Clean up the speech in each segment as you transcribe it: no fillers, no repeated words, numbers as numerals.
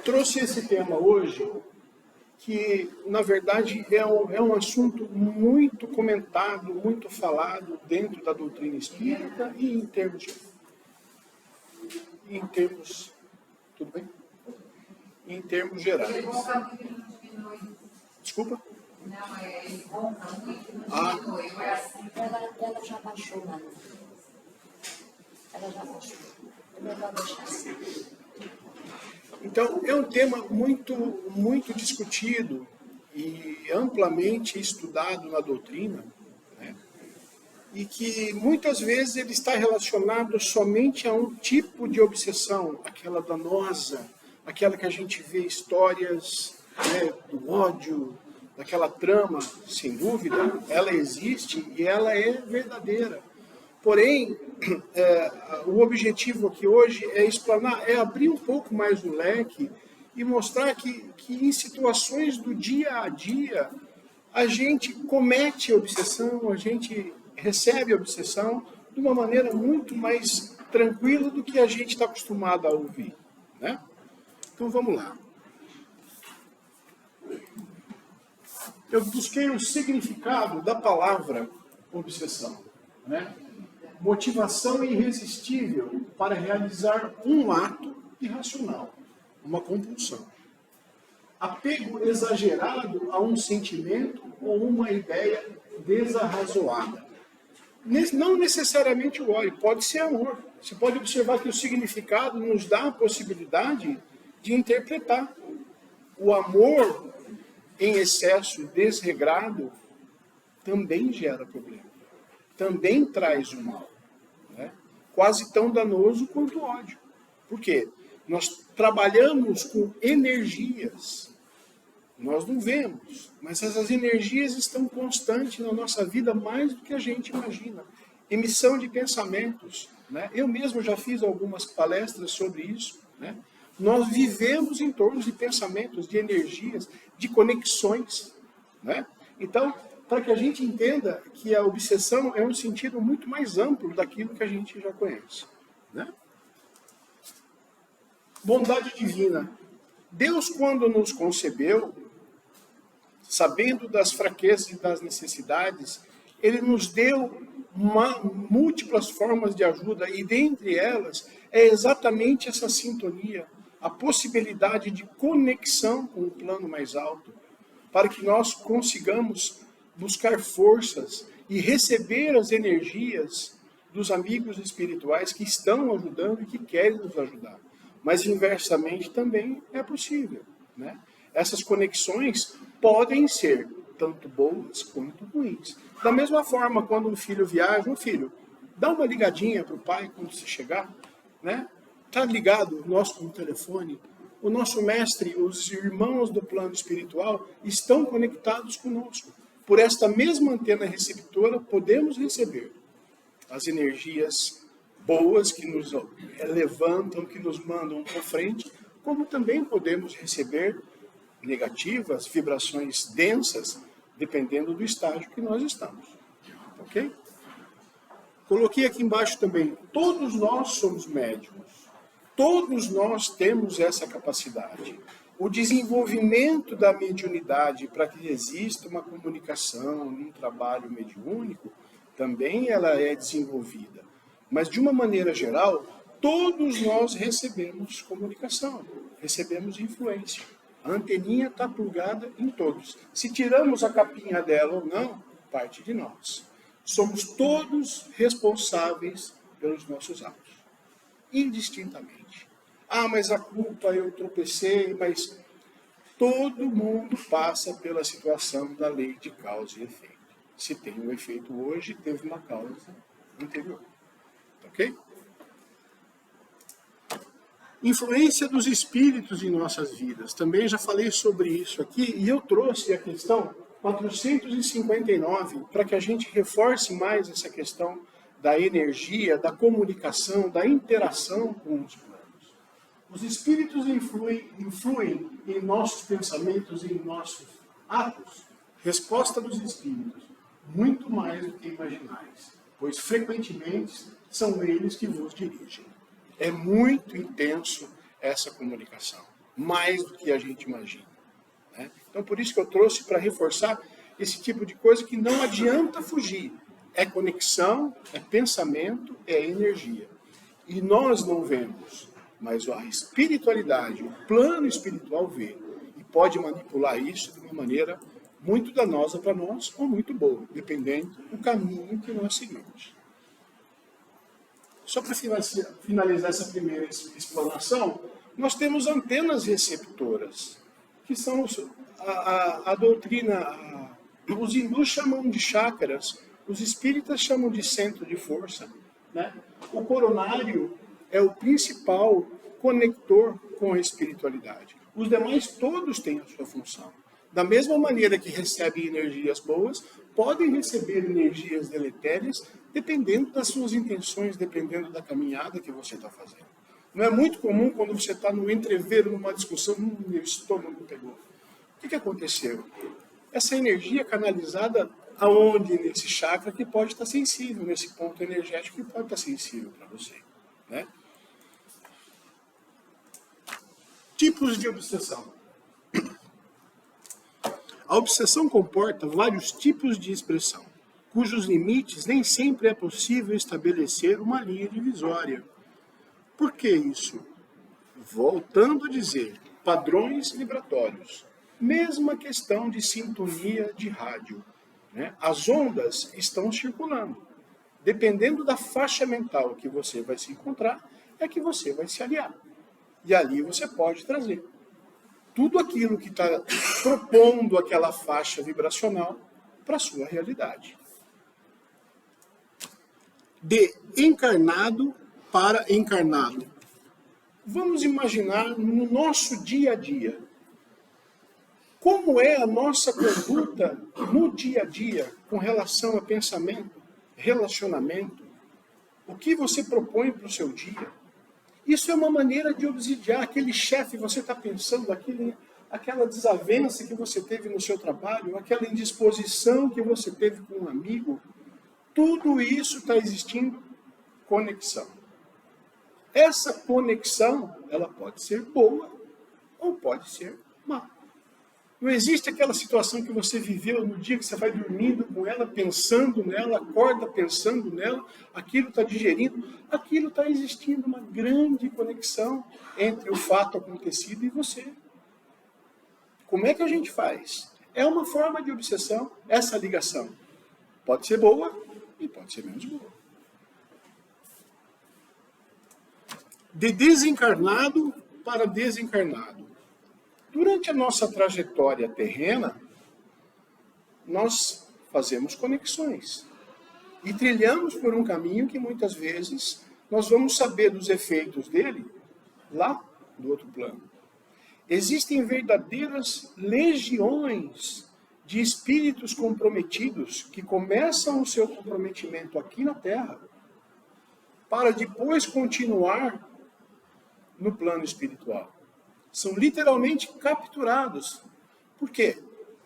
Trouxe esse tema hoje, que na verdade é um assunto muito comentado, muito falado dentro da doutrina espírita e em termos, tudo bem? Em termos gerais. Desculpa? Não, ele ronca muito, não diminui. Ela já baixou, Manu. Ela já baixou. É melhor deixar assim. Então, é um tema muito discutido e amplamente estudado na doutrina, né? E que muitas vezes ele está relacionado somente a um tipo de obsessão, aquela danosa, aquela que a gente vê histórias, né, do ódio, daquela trama, sem dúvida, ela existe e ela é verdadeira. Porém, o objetivo aqui hoje é explanar, é abrir um pouco mais o leque e mostrar que em situações do dia a dia a gente comete obsessão, a gente recebe obsessão de uma maneira muito mais tranquila do que a gente está acostumado a ouvir, né? Então vamos lá. Eu busquei o significado da palavra obsessão, né? Motivação irresistível para realizar um ato irracional, uma compulsão. Apego exagerado a um sentimento ou uma ideia desarrazoada. Não necessariamente o ódio, pode ser amor. Você pode observar que o significado nos dá a possibilidade de interpretar. O amor em excesso desregrado também gera problema, também traz o mal, né? Quase tão danoso quanto o ódio. Por quê? Nós trabalhamos com energias, nós não vemos, mas essas energias estão constantes na nossa vida mais do que a gente imagina. Emissão de pensamentos, né? Eu mesmo já fiz algumas palestras sobre isso, né? Nós vivemos em torno de pensamentos, de energias, de conexões, né? Então, para que a gente entenda que a obsessão é um sentido muito mais amplo daquilo que a gente já conhece, né? Bondade divina. Deus, quando nos concebeu, sabendo das fraquezas e das necessidades, Ele nos deu múltiplas formas de ajuda, e dentre elas é exatamente essa sintonia, a possibilidade de conexão com o plano mais alto, para que nós consigamos buscar forças e receber as energias dos amigos espirituais que estão ajudando e que querem nos ajudar. Mas inversamente também é possível, né? Essas conexões podem ser tanto boas quanto ruins. Da mesma forma, quando um filho viaja, dá uma ligadinha para o pai quando você chegar, né? Está ligado no telefone. O nosso mestre, os irmãos do plano espiritual estão conectados conosco. Por esta mesma antena receptora, podemos receber as energias boas que nos levantam, que nos mandam para frente, como também podemos receber negativas, vibrações densas, dependendo do estágio que nós estamos. Ok? Coloquei aqui embaixo também, todos nós somos médiums. Todos nós temos essa capacidade. O desenvolvimento da mediunidade para que exista uma comunicação, um trabalho mediúnico, também ela é desenvolvida. Mas, de uma maneira geral, todos nós recebemos comunicação, recebemos influência. A anteninha está plugada em todos. Se tiramos a capinha dela ou não, parte de nós. Somos todos responsáveis pelos nossos atos, indistintamente. Ah, mas a culpa, eu tropecei, mas todo mundo passa pela situação da lei de causa e efeito. Se tem um efeito hoje, teve uma causa anterior. Ok? Influência dos espíritos em nossas vidas. Também já falei sobre isso aqui e eu trouxe a questão 459 para que a gente reforce mais essa questão da energia, da comunicação, da interação com os planos. Os espíritos influem em nossos pensamentos e em nossos atos? Resposta dos espíritos, muito mais do que imaginais, pois frequentemente são eles que vos dirigem. É muito intenso essa comunicação. mais do que a gente imagina, né? Então, por isso que eu trouxe para reforçar esse tipo de coisa que não adianta fugir. É conexão, é pensamento, é energia. E nós não vemos, mas a espiritualidade, o plano espiritual vê. E pode manipular isso de uma maneira muito danosa para nós ou muito boa, dependendo do caminho que nós seguimos. Só para finalizar essa primeira explanação, nós temos antenas receptoras, que são a doutrina, os hindus chamam de chakras, os espíritas chamam de centro de força, né? O coronário é o principal conector com a espiritualidade. Os demais todos têm a sua função. Da mesma maneira que recebem energias boas, podem receber energias deletérias, dependendo das suas intenções, dependendo da caminhada que você está fazendo. Não é muito comum quando você está no entreveiro, numa discussão, meu estômago pegou. O que aconteceu? Essa energia canalizada aonde nesse chakra que pode estar sensível, nesse ponto energético que pode estar sensível para você, né? Tipos de obsessão. A obsessão comporta vários tipos de expressão, cujos limites nem sempre é possível estabelecer uma linha divisória. Por que isso? Voltando a dizer, padrões vibratórios. Mesma questão de sintonia de rádio, né? As ondas estão circulando. Dependendo da faixa mental que você vai se encontrar, é que você vai se aliar. E ali você pode trazer tudo aquilo que está propondo aquela faixa vibracional para a sua realidade. De encarnado para encarnado. Vamos imaginar no nosso dia a dia. Como é a nossa conduta no dia a dia com relação a pensamento, relacionamento? O que você propõe para o seu dia? Isso é uma maneira de obsidiar aquele chefe, você está pensando, aquela desavença que você teve no seu trabalho, aquela indisposição que você teve com um amigo. Tudo isso está existindo conexão. Essa conexão, ela pode ser boa ou pode ser má. Não existe aquela situação que você viveu no dia que você vai dormindo com ela, pensando nela, acorda pensando nela, aquilo está digerindo, aquilo está existindo uma grande conexão entre o fato acontecido e você. Como é que a gente faz? É uma forma de obsessão, essa ligação. Pode ser boa e pode ser menos boa. De desencarnado para desencarnado. Durante a nossa trajetória terrena, nós fazemos conexões e trilhamos por um caminho que muitas vezes nós vamos saber dos efeitos dele lá do outro plano. Existem verdadeiras legiões de espíritos comprometidos que começam o seu comprometimento aqui na Terra para depois continuar no plano espiritual. São literalmente capturados. Por quê?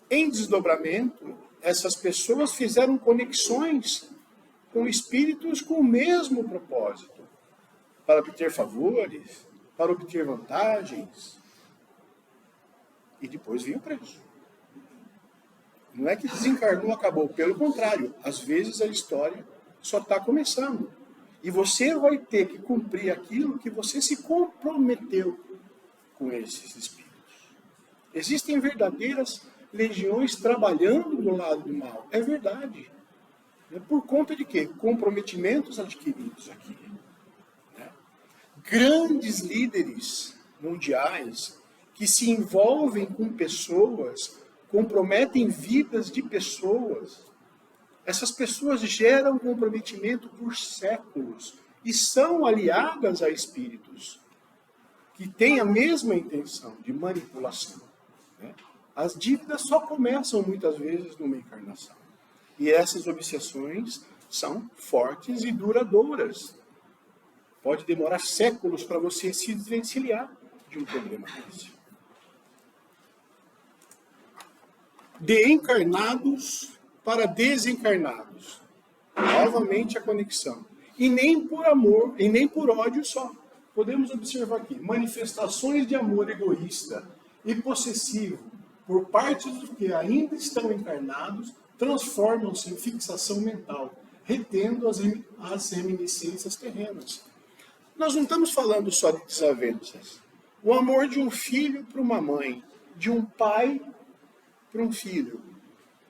Em desdobramento, essas pessoas fizeram conexões com espíritos com o mesmo propósito, para obter favores, para obter vantagens, e depois vinha preso. Não é que desencarnou, acabou. Pelo contrário, às vezes a história só está começando. E você vai ter que cumprir aquilo que você se comprometeu com esses espíritos. Existem verdadeiras legiões trabalhando do lado do mal. É verdade. Por conta de quê? Comprometimentos adquiridos aqui. Né? Grandes líderes mundiais que se envolvem com pessoas, comprometem vidas de pessoas. Essas pessoas geram comprometimento por séculos e são aliadas a espíritos que têm a mesma intenção de manipulação. Né? As dívidas só começam muitas vezes numa encarnação. E essas obsessões são fortes e duradouras. Pode demorar séculos para você se desvencilhar de um problema desse. De encarnados para desencarnados. Novamente a conexão. E nem por amor, e nem por ódio só. podemos observar aqui, manifestações de amor egoísta e possessivo por parte dos que ainda estão encarnados transformam-se em fixação mental, retendo as reminiscências terrenas. Nós não estamos falando só de desavenças. O amor de um filho para uma mãe, de um pai para um filho.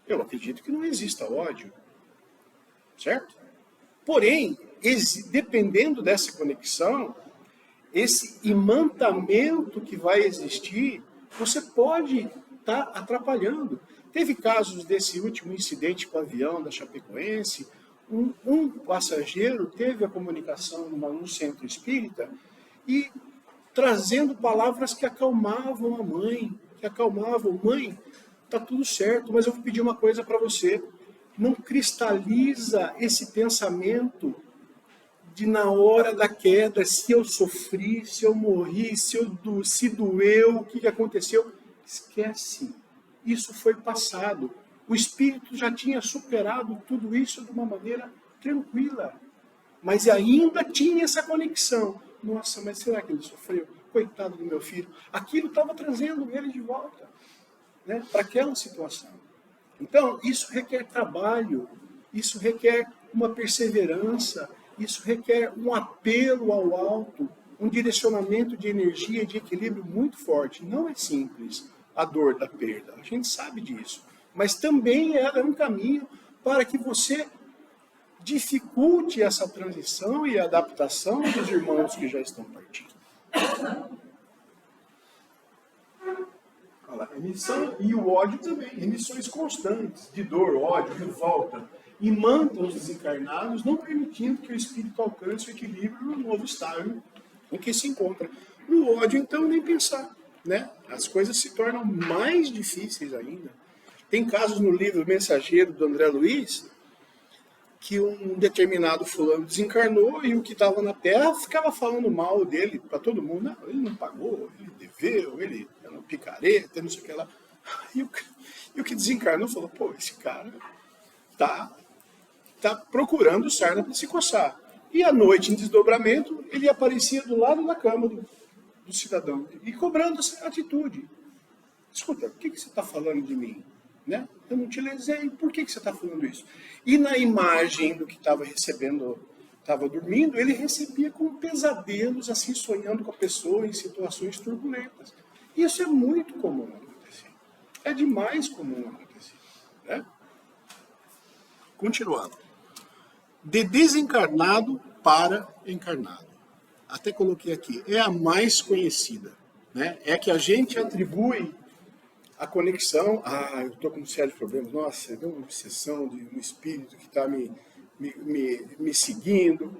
Eu acredito que não exista ódio, certo? Porém, dependendo dessa conexão, esse imantamento que vai existir, você pode estar atrapalhando. Teve casos desse último incidente com o avião da Chapecoense, um passageiro teve a comunicação no centro espírita e trazendo palavras que acalmavam a mãe, mãe, tá tudo certo, mas eu vou pedir uma coisa para você, não cristaliza esse pensamento de na hora da queda, se eu sofri, se eu morri, se doeu, o que aconteceu, esquece, isso foi passado. O espírito já tinha superado tudo isso de uma maneira tranquila. Mas ainda tinha essa conexão. Nossa, mas será que ele sofreu? Coitado do meu filho. Aquilo estava trazendo ele de volta, né, para aquela situação. Então, isso requer trabalho, isso requer uma perseverança, isso requer um apelo ao alto, um direcionamento de energia e de equilíbrio muito forte. Não é simples a dor da perda, a gente sabe disso. Mas também ela é um caminho para que você dificulte essa transição e adaptação dos irmãos que já estão partindo. Olha lá, emissão e o ódio também, emissões constantes de dor, ódio, revolta, imantam os desencarnados, não permitindo que o espírito alcance o equilíbrio no novo estágio em que se encontra. No ódio, então, nem pensar, né? As coisas se tornam mais difíceis ainda. Tem casos no livro Mensageiro, do André Luiz, que um determinado fulano desencarnou e o que estava na Terra ficava falando mal dele para todo mundo. Não, ele não pagou, ele deveu, ele era um picareta, não sei o que lá. E o que desencarnou falou, pô, esse cara tá procurando sarna para se coçar. E à noite, em desdobramento, ele aparecia do lado da cama do cidadão e cobrando essa atitude. Escuta, o que você está falando de mim? Né? Eu não te lesei, por que você está falando isso? E na imagem do que estava recebendo, estava dormindo, ele recebia com pesadelos, assim, sonhando com a pessoa em situações turbulentas. Isso é muito comum acontecer. É demais comum acontecer. Né? Continuando. De desencarnado para encarnado. Até coloquei aqui, é a mais conhecida. Né? É que a gente atribui a conexão, eu estou com sérios problemas, nossa, deu uma obsessão de um espírito que está me seguindo.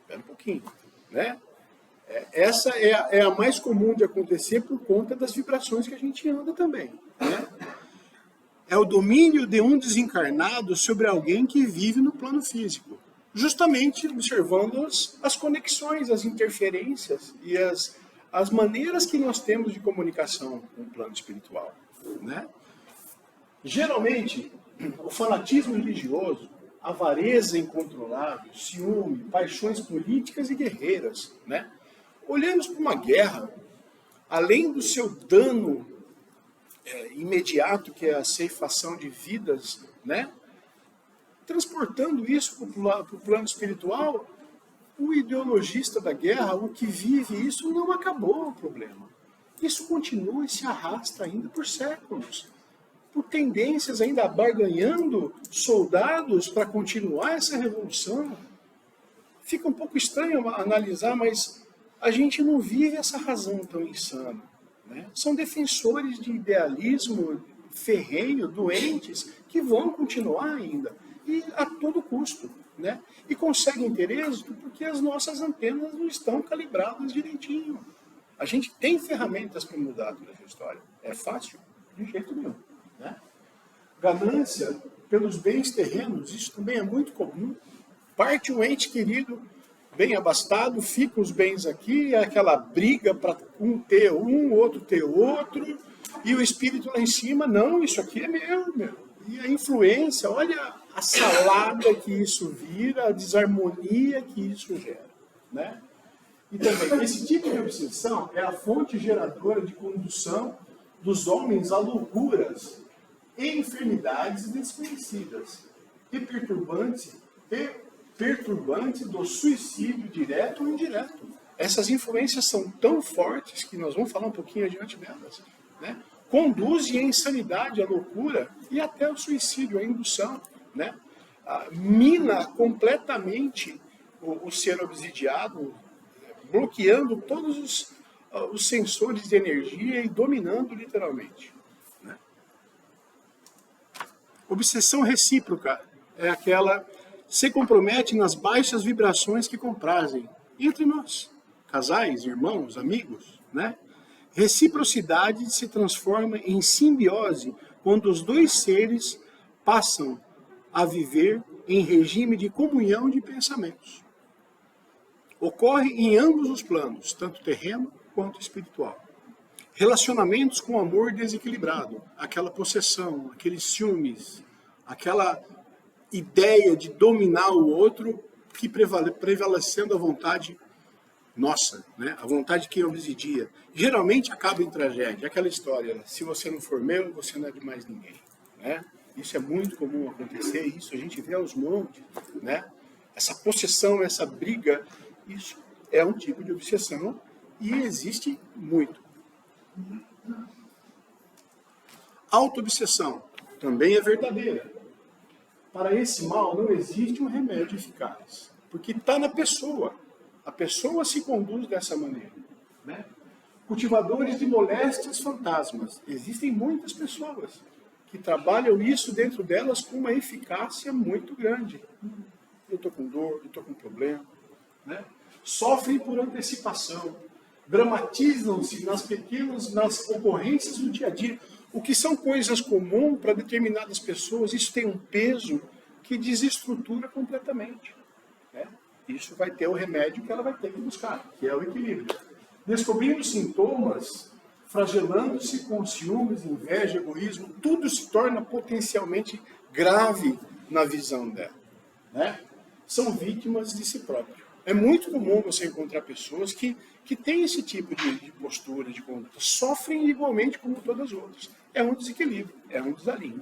Espera um pouquinho, né? Essa é a mais comum de acontecer por conta das vibrações que a gente anda também, né? É o domínio de um desencarnado sobre alguém que vive no plano físico, justamente observando as conexões, as interferências e as maneiras que nós temos de comunicação com o plano espiritual. Né? Geralmente, o fanatismo religioso, a avareza incontrolável, ciúme, paixões políticas e guerreiras. Né? Olhamos para uma guerra, além do seu dano imediato, que é a ceifação de vidas, né? Transportando isso para o plano espiritual, o ideologista da guerra, o que vive isso, não acabou o problema. Isso continua e se arrasta ainda por séculos, por tendências ainda barganhando soldados para continuar essa revolução. Fica um pouco estranho analisar, mas a gente não vive essa razão tão insana. Né? São defensores de idealismo ferrenho, doentes, que vão continuar ainda, e a todo custo. Né? E conseguem ter êxito porque as nossas antenas não estão calibradas direitinho. A gente tem ferramentas para mudar toda essa história. É fácil? De jeito nenhum. Né? Ganância pelos bens terrenos, isso também é muito comum. Parte um ente querido, bem abastado, fica os bens aqui, aquela briga para um ter um, outro ter outro, e o espírito lá em cima, não, isso aqui é meu. E a influência, olha a salada que isso vira, a desarmonia que isso gera. Né? E também, esse tipo de obsessão é a fonte geradora de condução dos homens a loucuras e enfermidades desconhecidas e perturbante do suicídio direto ou indireto. Essas influências são tão fortes que nós vamos falar um pouquinho adiante delas, né? Conduzem à insanidade, à loucura e até ao suicídio, à indução, né? Mina completamente o ser obsidiado, bloqueando todos os sensores de energia e dominando literalmente, né? Obsessão recíproca é aquela se compromete nas baixas vibrações que comprazem entre nós, casais, irmãos, amigos, né? Reciprocidade se transforma em simbiose quando os dois seres passam a viver em regime de comunhão de pensamentos. Ocorre em ambos os planos, tanto terreno quanto espiritual. Relacionamentos com amor desequilibrado, aquela possessão, aqueles ciúmes, aquela ideia de dominar o outro que prevalecendo a vontade nossa, né? A vontade de quem obsidia. Geralmente acaba em tragédia, aquela história, se você não for meu, você não é de mais ninguém, né? Isso é muito comum acontecer, isso a gente vê aos montes, né? Essa possessão, essa briga, isso é um tipo de obsessão e existe muito. Autoobsessão também é verdadeira. Para esse mal não existe um remédio eficaz, porque está na pessoa. A pessoa se conduz dessa maneira, né? Cultivadores de moléstias fantasmas. Existem muitas pessoas que trabalham isso dentro delas com uma eficácia muito grande. Eu estou com dor, eu estou com problema, né? Sofrem por antecipação, dramatizam-se nas ocorrências do dia a dia, o que são coisas comuns para determinadas pessoas. Isso tem um peso que desestrutura completamente, né? Isso vai ter o remédio que ela vai ter que buscar, que é o equilíbrio. Descobrindo sintomas, flagelando-se com ciúmes, inveja, egoísmo, tudo se torna potencialmente grave na visão dela, né? São vítimas de si próprio. É muito comum você encontrar pessoas que têm esse tipo de postura, de conduta, sofrem igualmente como todas as outras. É um desequilíbrio, é um desalinho.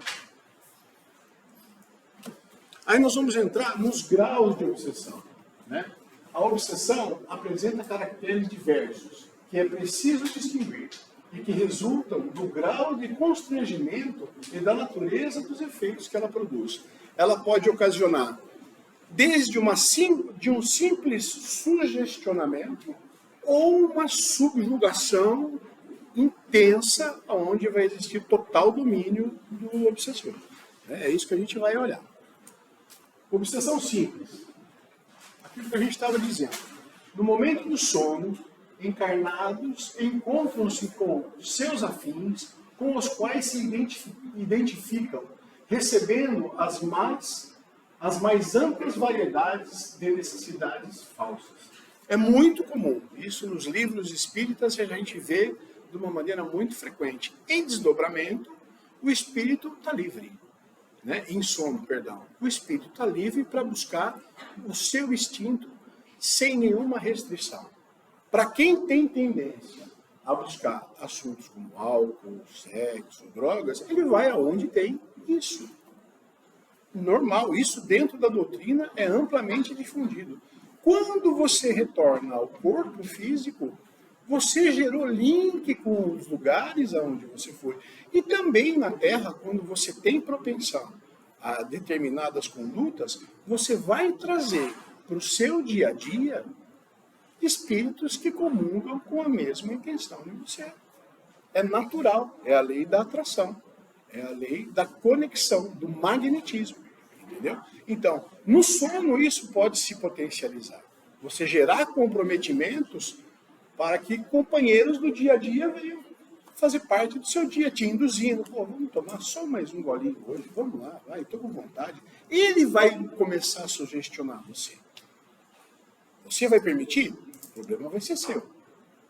Aí nós vamos entrar nos graus de obsessão, né? A obsessão apresenta caracteres diversos, que é preciso distinguir, e que resultam do grau de constrangimento e da natureza dos efeitos que ela produz. Ela pode ocasionar desde de um simples sugestionamento ou uma subjugação intensa, onde vai existir total domínio do obsessor. É isso que a gente vai olhar. Obsessão simples. Aquilo que a gente estava dizendo. No momento do sono, encarnados encontram-se com seus afins, com os quais se identificam, recebendo as mais amplas variedades de necessidades falsas. É muito comum. Isso nos livros espíritas a gente vê de uma maneira muito frequente. Em desdobramento, o espírito está livre. Né? Em sono, perdão. O espírito está livre para buscar o seu instinto sem nenhuma restrição. Para quem tem tendência a buscar assuntos como álcool, sexo, drogas, ele vai aonde tem isso. Normal, isso dentro da doutrina é amplamente difundido. Quando você retorna ao corpo físico, você gerou link com os lugares aonde você foi. E também na Terra, quando você tem propensão a determinadas condutas, você vai trazer para o seu dia a dia espíritos que comungam com a mesma intenção de você. É natural, é a lei da atração, é a lei da conexão, do magnetismo, entendeu? Então, no sono isso pode se potencializar. Você gerar comprometimentos para que companheiros do dia a dia venham fazer parte do seu dia, te induzindo. Pô, vamos tomar só mais um golinho hoje, vamos lá, vai, estou com vontade. Ele vai começar a sugestionar você. Você vai permitir? O problema vai ser seu.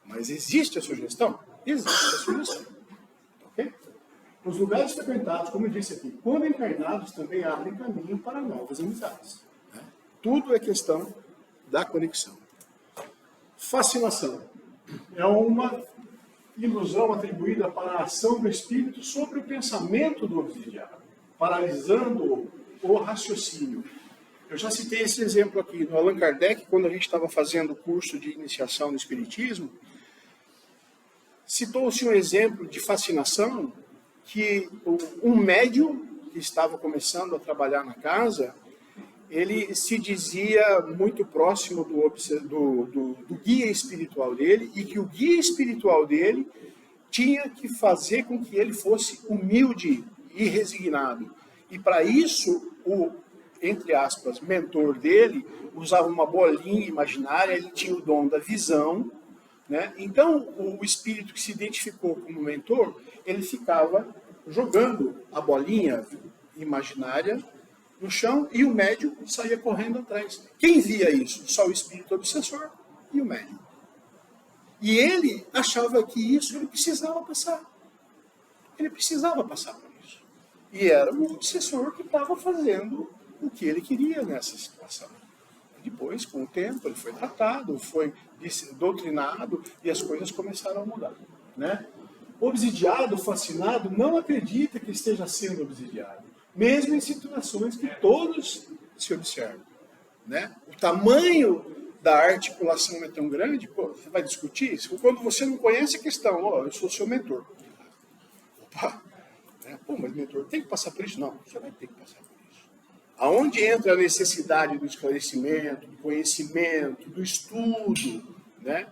Mas existe a sugestão? Existe a sugestão. Ok? Os lugares frequentados, como eu disse aqui, quando encarnados, também abrem caminho para novas amizades. Né? Tudo é questão da conexão. Fascinação é uma ilusão atribuída para a ação do espírito sobre o pensamento do obsidiado, paralisando o raciocínio. Eu já citei esse exemplo aqui no Allan Kardec, quando a gente estava fazendo o curso de iniciação no Espiritismo. Citou-se um exemplo de fascinação que um médium que estava começando a trabalhar na casa, ele se dizia muito próximo do guia espiritual dele, e que o guia espiritual dele tinha que fazer com que ele fosse humilde e resignado. E para isso, o, entre aspas, mentor dele usava uma bolinha imaginária, ele tinha o dom da visão, né? Então, o espírito que se identificou como mentor, ele ficava jogando a bolinha imaginária no chão e o médium saía correndo atrás. Quem via isso? Só o espírito obsessor e o médium. E ele achava que isso ele precisava passar. Ele precisava passar por isso. E era o obsessor que estava fazendo o que ele queria nessa situação. Depois, com o tempo, ele foi tratado, foi doutrinado e as coisas começaram a mudar, né? O obsidiado, fascinado, não acredita que esteja sendo obsidiado, mesmo em situações que todos se observam, né? O tamanho da articulação é tão grande, pô, você vai discutir isso? Quando você não conhece a questão, ó, eu sou seu mentor. Opa, né? Pô, mas mentor tem que passar por isso? Não, você vai ter que passar por isso. Aonde entra a necessidade do esclarecimento, do conhecimento, do estudo, né?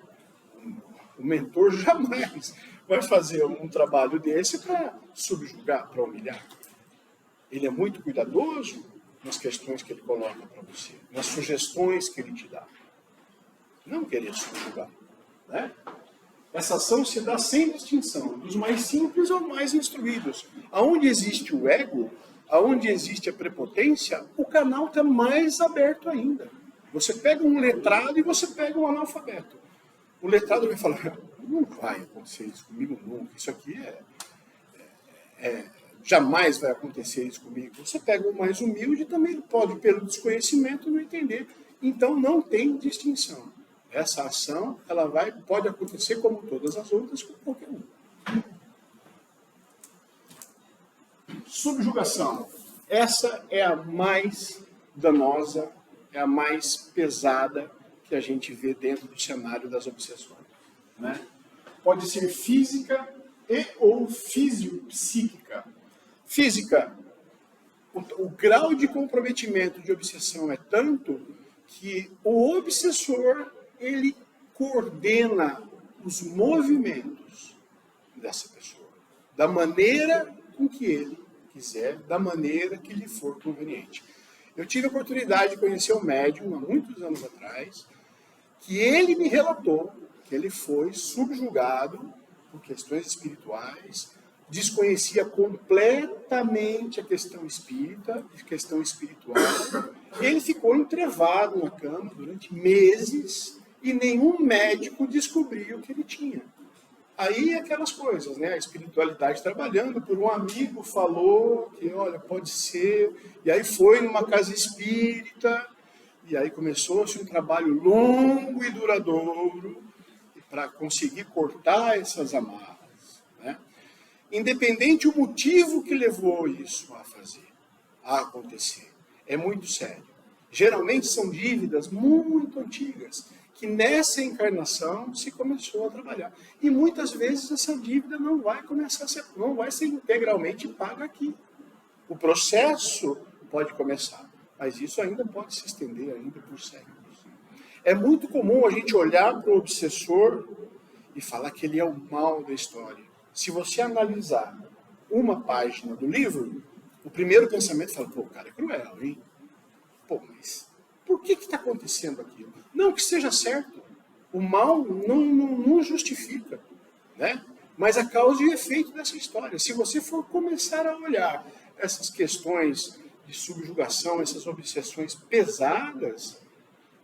O mentor jamais vai fazer um trabalho desse para subjugar, para humilhar. Ele é muito cuidadoso nas questões que ele coloca para você, nas sugestões que ele te dá. Não querer subjugar, né? Essa ação se dá sem distinção, dos mais simples aos mais instruídos. Aonde existe o ego, aonde existe a prepotência, o canal está mais aberto ainda. Você pega um letrado e você pega um analfabeto. O letrado vai falar, não vai acontecer isso comigo nunca, isso aqui jamais vai acontecer isso comigo. Você pega o mais humilde, também ele pode, pelo desconhecimento, não entender. Então não tem distinção. Essa ação, ela pode acontecer como todas as outras, com qualquer um. Subjugação. Essa é a mais danosa, é a mais pesada que a gente vê dentro do cenário das obsessões, né? Pode ser física e ou fisiopsíquica. Física, o grau de comprometimento de obsessão é tanto que o obsessor, ele coordena os movimentos dessa pessoa, da maneira com que ele quiser, da maneira que lhe for conveniente. Eu tive a oportunidade de conhecer um médium, há muitos anos atrás, que ele me relatou que ele foi subjugado por questões espirituais, desconhecia completamente a questão espírita, a questão espiritual. Ele ficou entrevado na cama durante meses e nenhum médico descobriu o que ele tinha. Aí aquelas coisas, né? A espiritualidade trabalhando, por um amigo falou que, olha, pode ser, e aí foi numa casa espírita, e aí começou-se um trabalho longo e duradouro para conseguir cortar essas amarras, né? Independente o motivo que levou isso a acontecer, é muito sério. Geralmente são dívidas muito antigas, que nessa encarnação se começou a trabalhar. E muitas vezes essa dívida não vai ser integralmente paga aqui. O processo pode começar, mas isso ainda pode se estender ainda por séculos. É muito comum a gente olhar para o obsessor e falar que ele é o mal da história. Se você analisar uma página do livro, o primeiro pensamento fala, pô, o cara é cruel, hein? Pô, mas por que está acontecendo aquilo? Não que seja certo. O mal não justifica, né? Mas a causa e efeito dessa história. Se você for começar a olhar essas questões de subjugação, essas obsessões pesadas,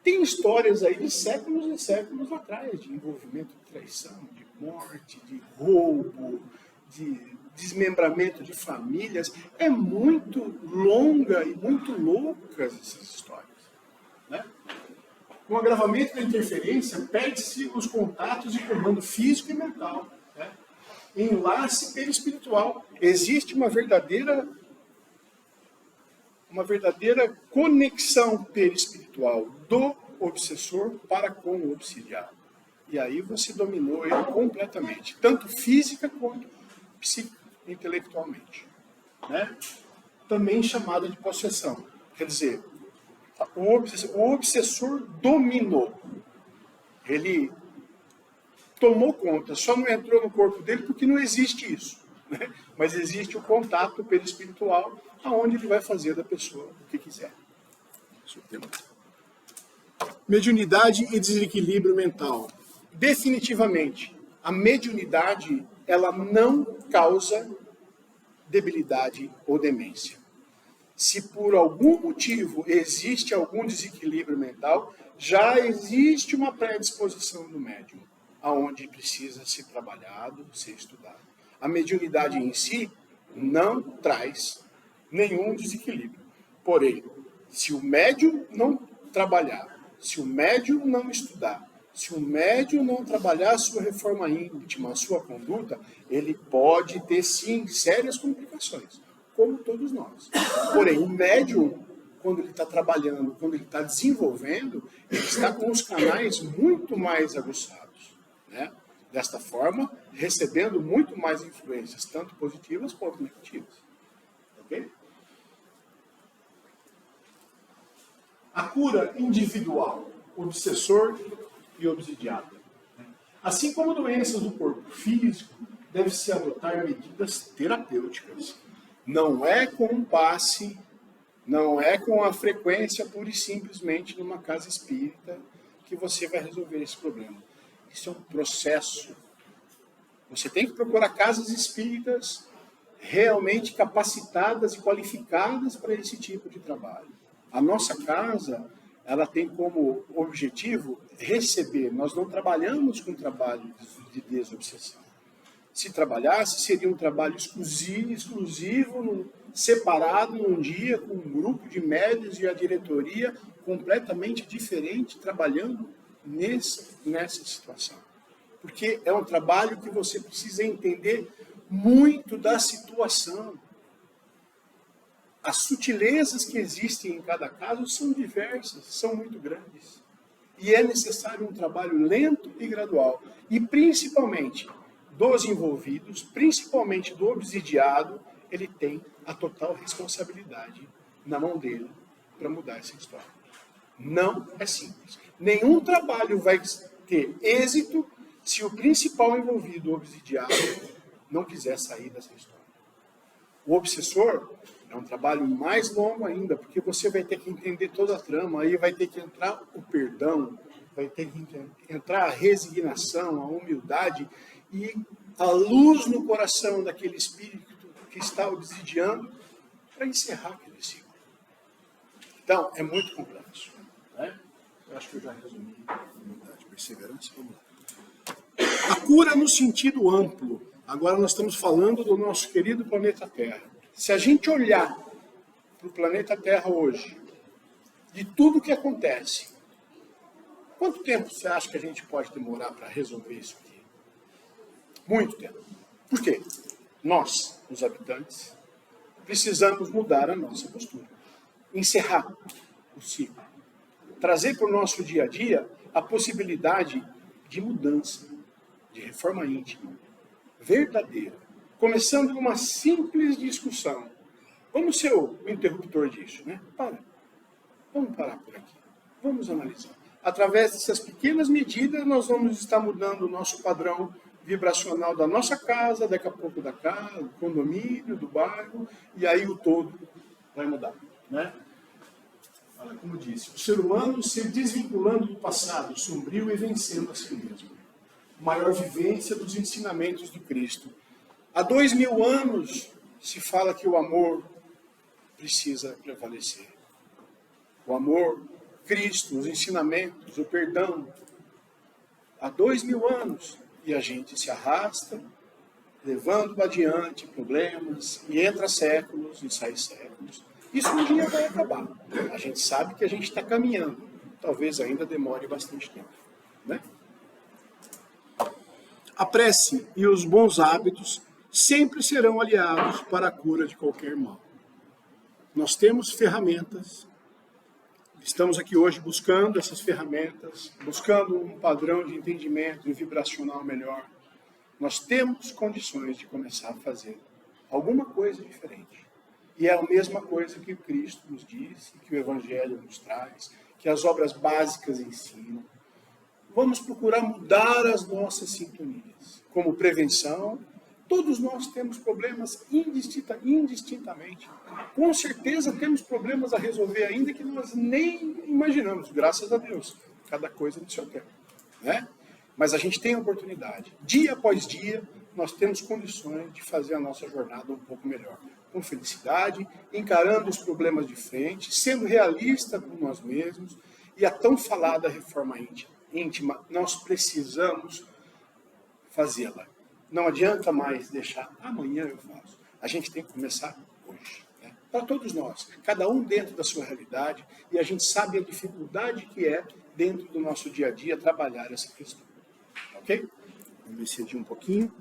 tem histórias aí de séculos e séculos atrás, de envolvimento de traição, de morte, de roubo, de desmembramento de famílias. É muito longa e muito loucas essas histórias, né? Com o agravamento da interferência, perde-se os contatos de comando físico e mental. Né? Enlace perispiritual. Existe uma verdadeira conexão perispiritual do obsessor para com o obsidiado. E aí você dominou ele completamente, tanto física quanto psíquica, intelectualmente. Né? Também chamada de possessão. Quer dizer, o obsessor dominou. Ele tomou conta, só não entrou no corpo dele porque não existe isso. Né? Mas existe o contato perispiritual, aonde ele vai fazer da pessoa o que quiser. Mediunidade e desequilíbrio mental. Definitivamente, a mediunidade ela não causa debilidade ou demência. Se por algum motivo existe algum desequilíbrio mental, já existe uma predisposição do médium, aonde precisa ser trabalhado, ser estudado. A mediunidade em si não traz nenhum desequilíbrio. Porém, se o médium não trabalhar, se o médium não estudar, se o médium não trabalhar a sua reforma íntima, a sua conduta, ele pode ter, sim, sérias complicações, como todos nós. Porém, o médium, quando ele está trabalhando, quando ele está desenvolvendo, ele está com os canais muito mais aguçados. Né? Desta forma, recebendo muito mais influências, tanto positivas quanto negativas. Ok? A cura individual, obsessor e obsidiado. Assim como doenças do corpo físico, deve-se adotar medidas terapêuticas. Não é com um passe, não é com a frequência pura e simplesmente numa casa espírita que você vai resolver esse problema. Isso é um processo. Você tem que procurar casas espíritas realmente capacitadas e qualificadas para esse tipo de trabalho. A nossa casa, ela tem como objetivo receber. Nós não trabalhamos com trabalho de desobsessão. Se trabalhasse, seria um trabalho exclusivo, separado num dia, com um grupo de médios e a diretoria completamente diferente, trabalhando nessa situação. Porque é um trabalho que você precisa entender muito da situação. As sutilezas que existem em cada caso são diversas, são muito grandes. E é necessário um trabalho lento e gradual. E principalmente dos envolvidos, principalmente do obsidiado, ele tem a total responsabilidade na mão dele para mudar essa história. Não é simples. Nenhum trabalho vai ter êxito se o principal envolvido, o obsidiado, não quiser sair dessa história. O obsessor é um trabalho mais longo ainda, porque você vai ter que entender toda a trama, aí vai ter que entrar o perdão, vai ter que entrar a resignação, a humildade e a luz no coração daquele espírito que está obsidiando para encerrar aquele ciclo. Então, é muito complexo. Né? Eu acho que eu já resumi. Humildade, perseverança, vamos lá. A cura no sentido amplo. Agora nós estamos falando do nosso querido planeta Terra. Se a gente olhar para o planeta Terra hoje, de tudo que acontece, quanto tempo você acha que a gente pode demorar para resolver isso aqui? Muito tempo. Por quê? Nós, os habitantes, precisamos mudar a nossa postura. Encerrar o ciclo. Trazer para o nosso dia a dia a possibilidade de mudança, de reforma íntima, verdadeira. Começando numa simples discussão. Vamos ser o interruptor disso, né? Vamos parar por aqui. Vamos analisar. Através dessas pequenas medidas, nós vamos estar mudando o nosso padrão vibracional da nossa casa, daqui a pouco da casa, do condomínio, do bairro, e aí o todo vai mudar, né? Olha como disse, o ser humano se desvinculando do passado sombrio e vencendo a si mesmo. Maior vivência dos ensinamentos do Cristo. Há 2000 anos se fala que o amor precisa prevalecer. O amor, Cristo, os ensinamentos, o perdão. Há 2000 anos. E a gente se arrasta, levando adiante problemas, e entra séculos e sai séculos. Isso um dia vai acabar. A gente sabe que a gente está caminhando. talvez ainda demore bastante tempo, né? A prece e os bons hábitos sempre serão aliados para a cura de qualquer mal. Nós temos ferramentas, estamos aqui hoje buscando essas ferramentas, buscando um padrão de entendimento e vibracional melhor. Nós temos condições de começar a fazer alguma coisa diferente. E é a mesma coisa que o Cristo nos diz, que o Evangelho nos traz, que as obras básicas ensinam. Vamos procurar mudar as nossas sintonias. Como prevenção, todos nós temos problemas indistintamente. Com certeza temos problemas a resolver ainda que nós nem imaginamos, graças a Deus. Cada coisa no seu tempo, né? Mas a gente tem a oportunidade. Dia após dia, nós temos condições de fazer a nossa jornada um pouco melhor. Com felicidade, encarando os problemas de frente, sendo realista com nós mesmos, e a tão falada reforma íntima, nós precisamos fazê-la. Não adianta mais deixar, amanhã eu faço. A gente tem que começar hoje. Né? Para todos nós, cada um dentro da sua realidade, e a gente sabe a dificuldade que é, dentro do nosso dia a dia, trabalhar essa questão. Ok? Vamos decidir um pouquinho.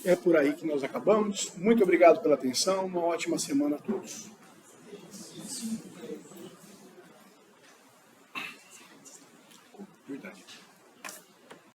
É por aí que nós acabamos. Muito obrigado pela atenção. Uma ótima semana a todos.